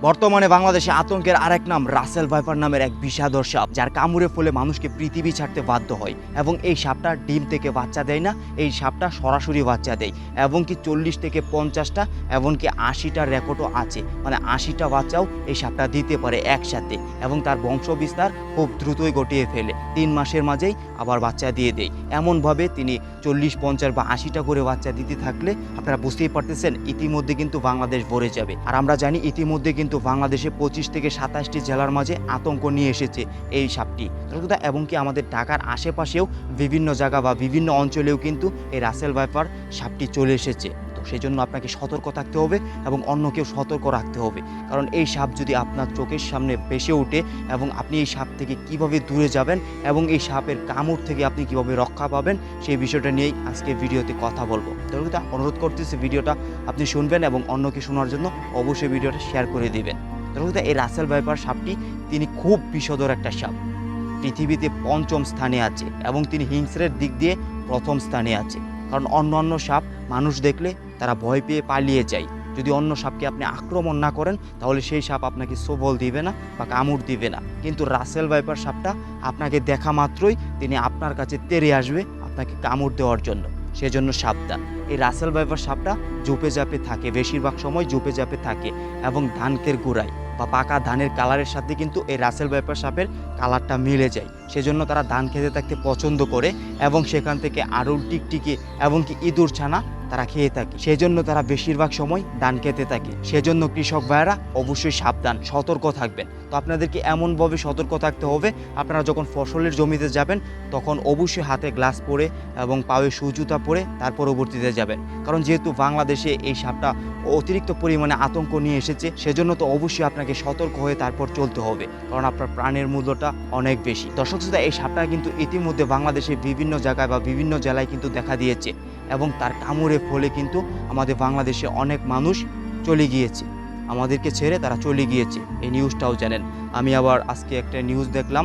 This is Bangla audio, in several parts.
বর্তমানে বাংলাদেশে আতঙ্কের আরেক নাম রাসেল ভাইপার নামের এক বিষাদর সাপ, যার কামড়ের ফলে মানুষকে পৃথিবী ছাড়তে বাধ্য হয়। এবং এই সাপটা ডিম থেকে বাচ্চা দেয় না, এই সাপটা সরাসরি বাচ্চা দেয়। এবং কি 40 থেকে 50টা এমনকি 80টার রেকর্ডও আছে, মানে 80টা বাচ্চাও এই সাপটা দিতে পারে একসাথে। এবং তার বংশ বিস্তার খুব দ্রুতই ঘটিয়ে ফেলে, 3 মাসের মাঝেই আবার বাচ্চা দিয়ে দেয়। এমনভাবে তিনি 40, 50 বা 80টা করে বাচ্চা দিতে থাকলে আপনারা বুঝতেই পারতেছেন ইতিমধ্যে কিন্তু বাংলাদেশ ভরে যাবে। আর আমরা জানি ইতিমধ্যে কিন্তু বাংলাদেশে 25 থেকে 27টি জেলার মাঝে আতঙ্ক নিয়ে এসেছে এই সাপটি। এবং কি আমাদের ঢাকার আশেপাশেও বিভিন্ন জায়গা বা বিভিন্ন অঞ্চলেও কিন্তু এই রাসেল ভাইপার সাপটি চলে এসেছে। তো সেই জন্য আপনাকে সতর্ক থাকতে হবে এবং অন্যকেও সতর্ক রাখতে হবে। কারণ এই সাপ যদি আপনার চোখের সামনে ভেসে ওঠে এবং আপনি এই সাপ থেকে কিভাবে দূরে যাবেন এবং এই সাপের কামড় থেকে আপনি কিভাবে রক্ষা পাবেন সেই বিষয়টা নিয়েই আজকে ভিডিওতে কথা বলবো। তো অনুরোধ করতেছি ভিডিওটা আপনি শুনবেন এবং অন্যকে শোনার জন্য অবশ্যই ভিডিওটা শেয়ার করে দিবেন। তো এই রাসেল ভাইপার সাপটি তিনি খুব বিষধর একটা সাপ, পৃথিবীতে 5ম স্থানে আছে এবং তিনি হিংস্রের দিক দিয়ে 1ম স্থানে আছে। কারণ অন্য সাপ মানুষ দেখলে তারা ভয় পেয়ে পালিয়ে যায়। যদি অন্য সাপকে আপনি আক্রমণ না করেন তাহলে সেই সাপ আপনাকে সবল দিবে না বা কামড় দিবে না। কিন্তু রাসেল ভাইপার সাপটা আপনাকে দেখা মাত্রই তিনি আপনার কাছে তেড়ে আসবে আপনাকে কামড় দেওয়ার জন্য। সেজন্য সাবধান। এই রাসেল ভাইপার সাপটা ঝোপে ঝাপে থাকে, বেশিরভাগ সময় ঝোপে ঝাপে থাকে এবং ধানের গোড়ায় বা পাকা ধানের কালারের সাথে কিন্তু এই রাসেল ভাইপার সাপের কালারটা মিলে যায়। সেজন্য তারা ধান খেতে থাকতে পছন্দ করে এবং সেখান থেকে আরও টিকটিকি এবং কি ইঁদুর ছানা তারা খেয়ে থাকে। সেজন্য তারা বেশিরভাগ সময় ধান খেতে থাকে। সেজন্য কৃষক ভাইয়েরা অবশ্যই সাবধান, সতর্ক থাকবেন। তো আপনাদেরকে এমনভাবে সতর্ক থাকতে হবে, আপনারা যখন ফসলের জমিতে যাবেন তখন অবশ্যই হাতে গ্লাস পরে এবং পায়ে শু জুতা পরে তার পরবর্তীতে যাবেন। কারণ যেহেতু বাংলাদেশে এই সাপটা অতিরিক্ত পরিমাণে আতঙ্ক নিয়ে এসেছে, সেজন্য তো অবশ্যই আপনাকে সতর্ক হয়ে তারপর চলতে হবে, কারণ আপনার প্রাণের মূল্যটা অনেক বেশি। দর্শক শ্রোতা, এই সাপটা কিন্তু ইতিমধ্যে বাংলাদেশের বিভিন্ন জায়গায় বা বিভিন্ন জেলায় কিন্তু দেখা দিয়েছে এবং তার কামড়ের ফলে কিন্তু আমাদের বাংলাদেশে অনেক মানুষ চলে গিয়েছে, আমাদেরকে ছেড়ে তারা চলে গিয়েছে। এই নিউজটাও জানেন। আমি আবার আজকে একটা নিউজ দেখলাম,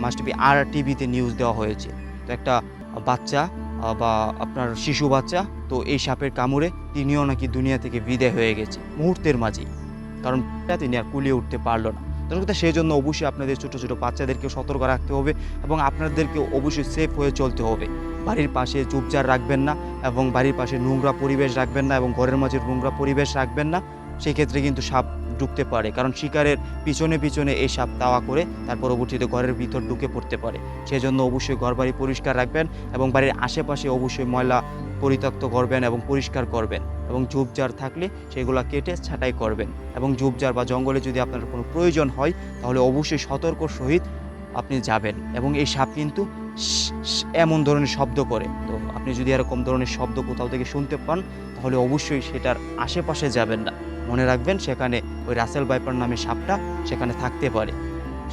মাস্ট বি আর টিভিতে নিউজ দেওয়া হয়েছে। তো একটা বাচ্চা বা আপনার শিশু বাচ্চা তো এই সাপের কামড়ে তিনিও নাকি দুনিয়া থেকে বিদায় হয়ে গেছে মুহূর্তের মাঝেই, কারণ তিনি আর কুলিয়ে উঠতে পারলো না। সেই জন্য অবশ্যই আপনাদের ছোটো ছোটো বাচ্চাদেরকে সতর্ক রাখতে হবে এবং আপনাদেরকে অবশ্যই সেফ হয়ে চলতে হবে। বাড়ির পাশে চুপচাপ রাখবেন না এবং বাড়ির পাশে নোংরা পরিবেশ রাখবেন না এবং ঘরের মাঝে নোংরা পরিবেশ রাখবেন না। সেই ক্ষেত্রে কিন্তু সাপ ঢুকতে পারে, কারণ শিকারের পিছনে পিছনে এই সাপ তাওয়া করে তার পরবর্তীতে ঘরের ভিতর ঢুকে পড়তে পারে। সেজন্য অবশ্যই ঘর বাড়ি পরিষ্কার রাখবেন এবং বাড়ির আশেপাশে অবশ্যই ময়লা পরিত্যক্ত করবেন এবং পরিষ্কার করবেন এবং ঝোপঝাড় থাকলে সেগুলো কেটে ছাঁটাই করবেন। এবং ঝোপঝাড় বা জঙ্গলে যদি আপনার কোনো প্রয়োজন হয় তাহলে অবশ্যই সতর্ক সহিত আপনি যাবেন। এবং এই সাপ কিন্তু এমন ধরনের শব্দ করে, তো আপনি যদি এরকম ধরনের শব্দ কোথাও থেকে শুনতে পান তাহলে অবশ্যই সেটার আশেপাশে যাবেন না। মনে রাখবেন সেখানে ওই রাসেল ভাইপার নামে সাপটা সেখানে থাকতে পারে,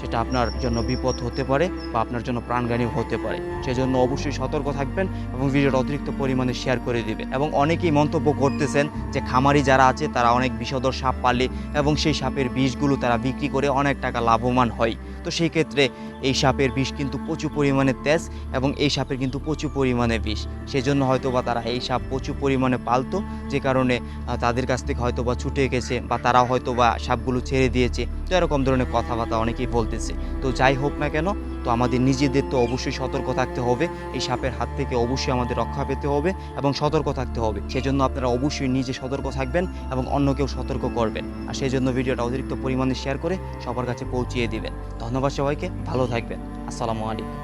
সেটা আপনার জন্য বিপদ হতে পারে বা আপনার জন্য প্রাণঘাতী হতে পারে। সেজন্য অবশ্যই সতর্ক থাকবেন এবং ভিডিওটা অতিরিক্ত পরিমাণে শেয়ার করে দিবেন। এবং অনেকেই মন্তব্য করতেছেন যে খামারি যারা আছে তারা অনেক বিষধর সাপ পালে এবং সেই সাপের বিষগুলো তারা বিক্রি করে অনেক টাকা লাভবান হয়। তো সেই ক্ষেত্রে এই সাপের বিষ কিন্তু প্রচুর পরিমাণে তেজ এবং এই সাপের কিন্তু প্রচুর পরিমাণে বিষ। সেজন্য হয়তোবা তারা এই সাপ প্রচুর পরিমাণে পালতো, যে কারণে তাদের কাছ থেকে হয়তোবা ছুটে গেছে বা তারাও হয়তোবা সাপগুলো ছেড়ে দিয়েছে। তো এরকম ধরনের কথাবার্তা অনেকেই বলতেছে। তো যাই হোক না কেন, তো আমাদের নিজেদের তো অবশ্যই সতর্ক থাকতে হবে। এই সাপের হাত থেকে অবশ্যই আমাদের রক্ষা পেতে হবে এবং সতর্ক থাকতে হবে। সেজন্য আপনারা অবশ্যই নিজে সতর্ক থাকবেন এবং অন্যকেও সতর্ক করবেন। আর সেই জন্য ভিডিওটা অতিরিক্ত পরিমাণে শেয়ার করে সবার কাছে পৌঁছিয়ে দিবেন। ধন্যবাদ সবাইকে, ভালো থাকবেন। আসসালামু আলাইকুম।